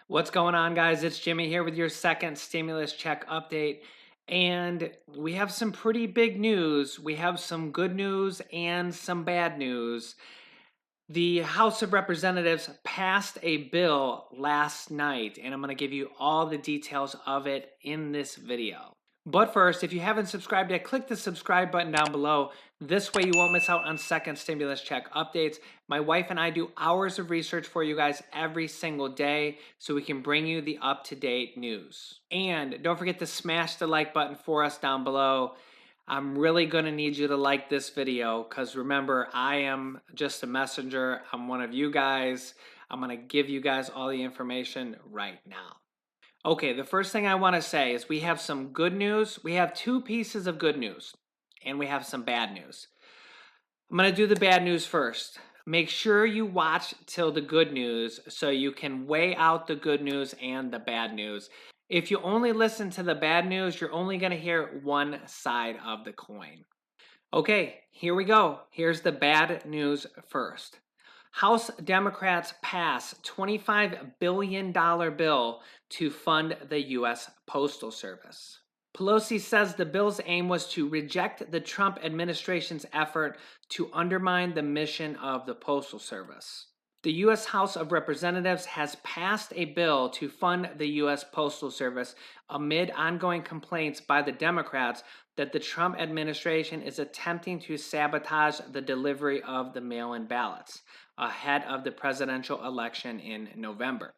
What's going on, guys? It's Jimmy here with your second stimulus check update. And we have some pretty big news. We have some good news and some bad news. The House of Representatives passed a bill last night, and I'm going to give you all the details of it in this video. But first, if you haven't subscribed yet, click the subscribe button down below. This way you won't miss out on second stimulus check updates. My wife and I do hours of research for you guys every single day so we can bring you the up-to-date news. And don't forget to smash the like button for us down below. I'm really going to need you to like this video because remember, I am just a messenger. I'm one of you guys. I'm going to give you guys all the information right now. Okay, the first thing I want to say is we have some good news. We have two pieces of good news, and we have some bad news. I'm going to do the bad news first. Make sure you watch till the good news so you can weigh out the good news and the bad news. If you only listen to the bad news, you're only going to hear one side of the coin. Okay, here we go. Here's the bad news first. House Democrats pass $25 billion bill to fund the U.S. Postal Service. Pelosi says the bill's aim was to reject the Trump administration's effort to undermine the mission of the Postal Service. The U.S. House of Representatives has passed a bill to fund the U.S. Postal Service amid ongoing complaints by the Democrats that the Trump administration is attempting to sabotage the delivery of the mail-in ballots ahead of the presidential election in November.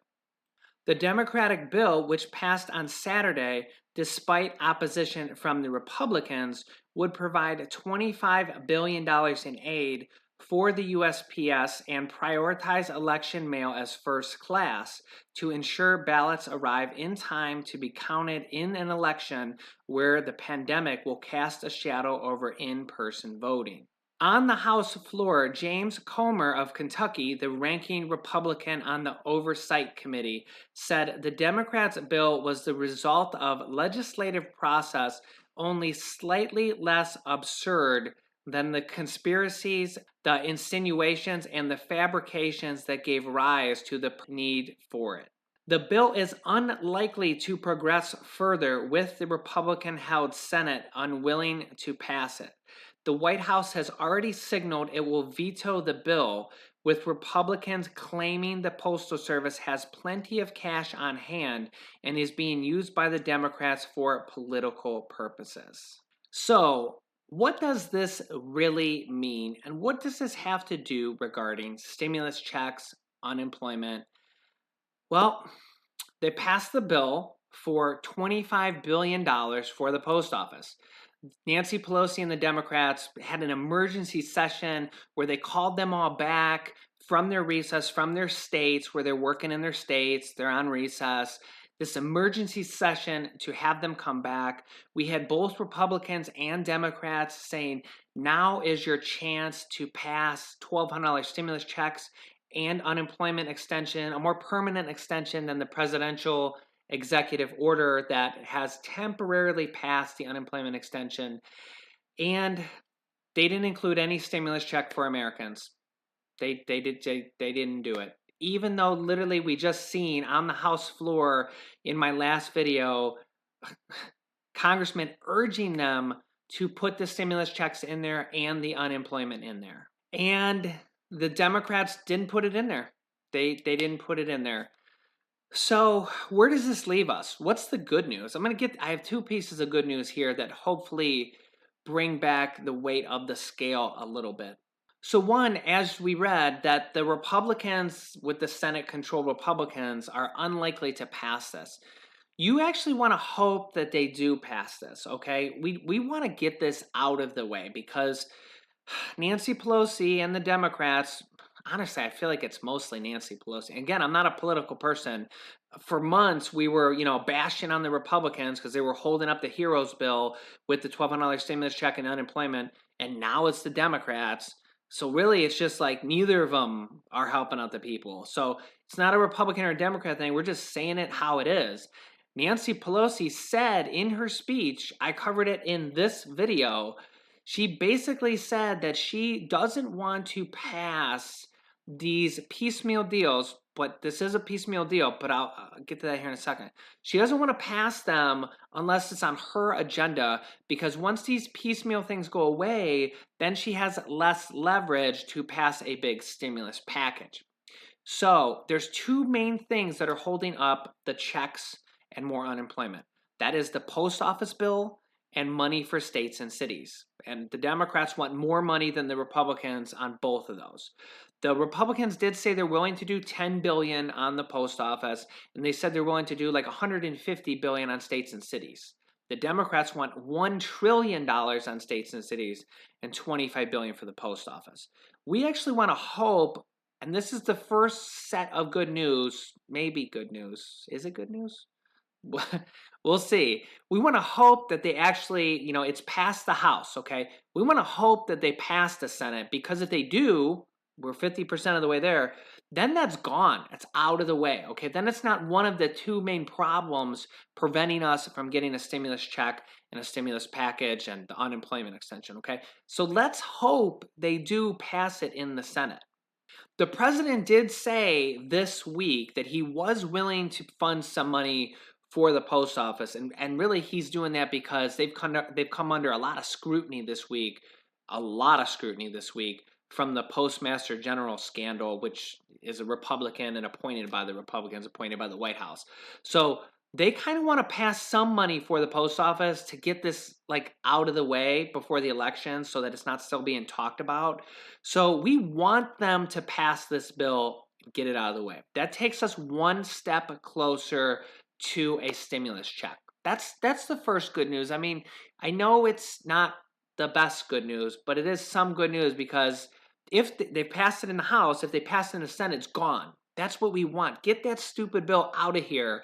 The Democratic bill, which passed on Saturday despite opposition from the Republicans, would provide $25 billion in aid for the USPS and prioritize election mail as first class to ensure ballots arrive in time to be counted in an election where the pandemic will cast a shadow over in-person voting. On the House floor, James Comer of Kentucky, the ranking Republican on the Oversight Committee, said the Democrats' bill was the result of legislative process only slightly less absurd than the conspiracies, the insinuations, and the fabrications that gave rise to the need for it. The bill is unlikely to progress further with the Republican-held Senate unwilling to pass it. The White House has already signaled it will veto the bill, with Republicans claiming the Postal Service has plenty of cash on hand and is being used by the Democrats for political purposes. So, what does this really mean, and what does this have to do regarding stimulus checks, unemployment? Well, they passed the bill for $25 billion for the post office. Nancy Pelosi and the Democrats had an emergency session where they called them all back from their recess, from their states, where they're working in their states, they're on recess. This emergency session to have them come back. We had both Republicans and Democrats saying, now is your chance to pass $1,200 stimulus checks and unemployment extension, a more permanent extension than the presidential executive order that has temporarily passed the unemployment extension. And they didn't include any stimulus check for Americans. They didn't do it. Even though literally we just seen on the House floor in my last video, congressmen urging them to put the stimulus checks in there and the unemployment in there. And the Democrats didn't put it in there. They didn't put it in there. So where does this leave us? What's the good news? I have two pieces of good news here that hopefully bring back the weight of the scale a little bit. So one, as we read, that the Republicans with the Senate-controlled Republicans are unlikely to pass this. You actually want to hope that they do pass this, okay? We want to get this out of the way because Nancy Pelosi and the Democrats, honestly, I feel like it's mostly Nancy Pelosi. Again, I'm not a political person. For months, we were, bashing on the Republicans because they were holding up the heroes bill with the $1,200 stimulus check and unemployment, and now it's the Democrats. So really, it's just like neither of them are helping out the people. So it's not a Republican or a Democrat thing. We're just saying it how it is. Nancy Pelosi said in her speech, I covered it in this video, she basically said that she doesn't want to pass these piecemeal deals, but this is a piecemeal deal, but I'll get to that here in a second. She doesn't want to pass them unless it's on her agenda, because once these piecemeal things go away, then she has less leverage to pass a big stimulus package. So there's two main things that are holding up the checks and more unemployment. That is the post office bill and money for states and cities. And the Democrats want more money than the Republicans on both of those. The Republicans did say they're willing to do 10 billion on the post office, and they said they're willing to do like 150 billion on states and cities. The Democrats want $1 trillion on states and cities and 25 billion for the post office. We actually want to hope, and this is the first set of good news, maybe good news. Is it good news? We'll see. We want to hope that they actually, it's past the House, okay? We want to hope that they pass the Senate, because if they do, we're 50% of the way there, then that's gone. It's out of the way, okay? Then it's not one of the two main problems preventing us from getting a stimulus check and a stimulus package and the unemployment extension, okay? So let's hope they do pass it in the Senate. The president did say this week that he was willing to fund some money for the post office, and really he's doing that because they've come under a lot of scrutiny this week, from the Postmaster General scandal, which is a Republican and appointed by the Republicans, appointed by the White House. So they kind of want to pass some money for the post office to get this like out of the way before the election so that it's not still being talked about. So we want them to pass this bill, get it out of the way. That takes us one step closer to a stimulus check. That's the first good news. I mean, I know it's not the best good news, but it is some good news, because if they pass it in the House, if they pass it in the Senate, it's gone. That's what we want. Get that stupid bill out of here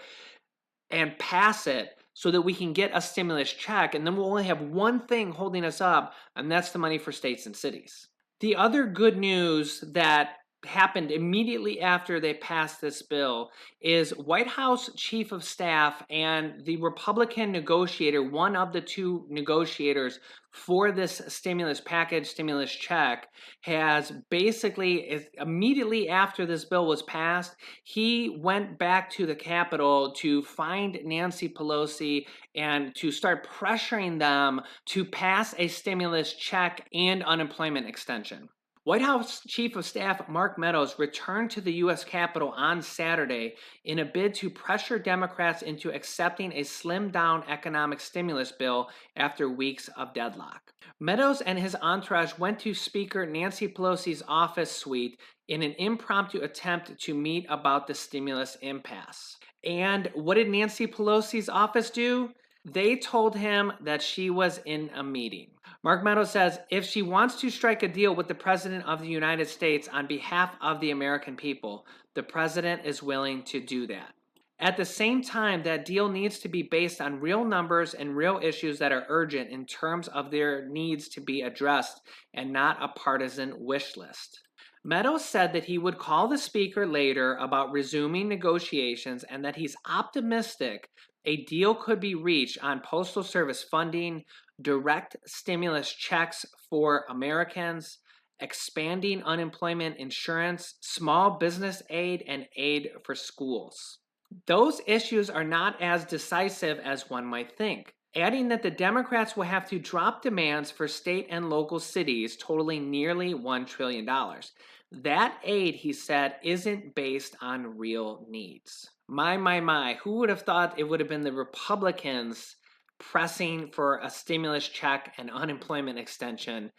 and pass it so that we can get a stimulus check, and then we'll only have one thing holding us up, and that's the money for states and cities. The other good news that happened immediately after they passed this bill is White House Chief of Staff and the Republican negotiator, one of the two negotiators for this stimulus package, stimulus check, has basically, immediately after this bill was passed, he went back to the Capitol to find Nancy Pelosi and to start pressuring them to pass a stimulus check and unemployment extension. White House Chief of Staff Mark Meadows returned to the U.S. Capitol on Saturday in a bid to pressure Democrats into accepting a slimmed-down economic stimulus bill after weeks of deadlock. Meadows and his entourage went to Speaker Nancy Pelosi's office suite in an impromptu attempt to meet about the stimulus impasse. And what did Nancy Pelosi's office do? They told him that she was in a meeting. Mark Meadows says if she wants to strike a deal with the President of the United States on behalf of the American people, the President is willing to do that. At the same time, that deal needs to be based on real numbers and real issues that are urgent in terms of their needs to be addressed, and not a partisan wish list. Meadows said that he would call the Speaker later about resuming negotiations, and that he's optimistic a deal could be reached on Postal Service funding, direct stimulus checks for Americans, expanding unemployment insurance, small business aid, and aid for schools. Those issues are not as decisive as one might think, adding that the Democrats will have to drop demands for state and local cities totaling nearly $1 trillion. That aid, he said, isn't based on real needs. My, who would have thought it would have been the Republicans pressing for a stimulus check and unemployment extension?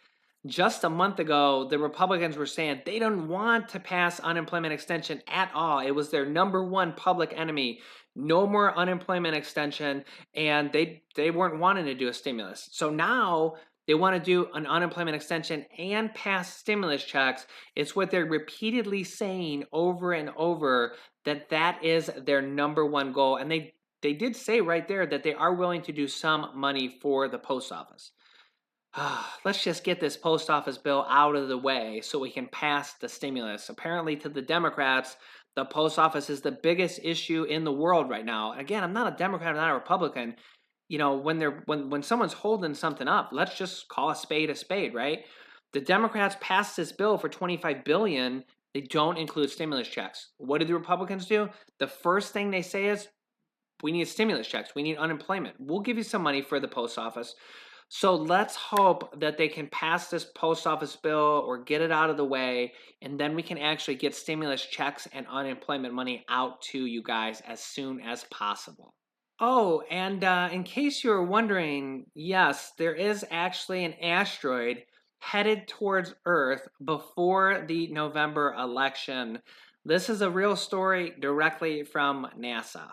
Just a month ago, the Republicans were saying they don't want to pass unemployment extension at all. It was their number one public enemy. No more unemployment extension, and they weren't wanting to do a stimulus. So now they want to do an unemployment extension and pass stimulus checks. It's what they're repeatedly saying over and over, that is their number one goal. And they did say right there that they are willing to do some money for the post office. Let's just get this post office bill out of the way so we can pass the stimulus. Apparently, to the Democrats, the post office is the biggest issue in the world right now. Again, I'm not a Democrat, I'm not a Republican. When someone's holding something up, let's just call a spade, right? The Democrats passed this bill for $25 billion They don't include stimulus checks. What do the Republicans do? The first thing they say is, we need stimulus checks. We need unemployment. We'll give you some money for the post office. So let's hope that they can pass this post office bill or get it out of the way, and then we can actually get stimulus checks and unemployment money out to you guys as soon as possible. Oh, and in case you were wondering, yes, there is actually an asteroid headed towards Earth before the November election. This is a real story directly from NASA.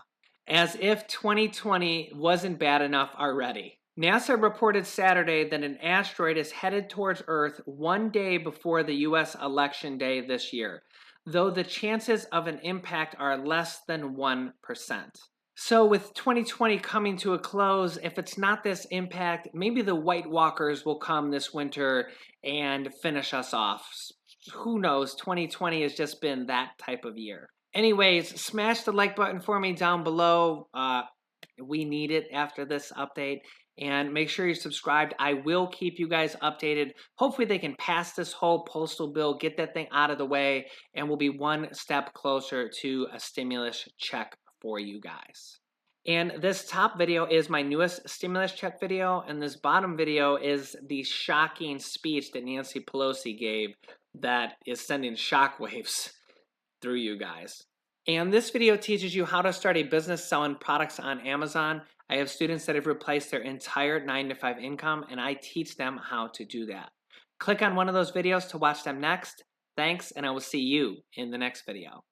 As if 2020 wasn't bad enough already. NASA reported Saturday that an asteroid is headed towards Earth one day before the US election day this year, though the chances of an impact are less than 1%. So, with 2020 coming to a close, if it's not this impact, maybe the White Walkers will come this winter and finish us off. Who knows? 2020 has just been that type of year. Anyways, smash the like button for me down below. We need it after this update. And make sure you're subscribed. I will keep you guys updated. Hopefully they can pass this whole postal bill, get that thing out of the way, and we'll be one step closer to a stimulus check for you guys. And this top video is my newest stimulus check video, and this bottom video is the shocking speech that Nancy Pelosi gave that is sending shockwaves through you guys. And this video teaches you how to start a business selling products on Amazon. I have students that have replaced their entire 9-to-5 income, and I teach them how to do that. Click on one of those videos to watch them next. Thanks, and I will see you in the next video.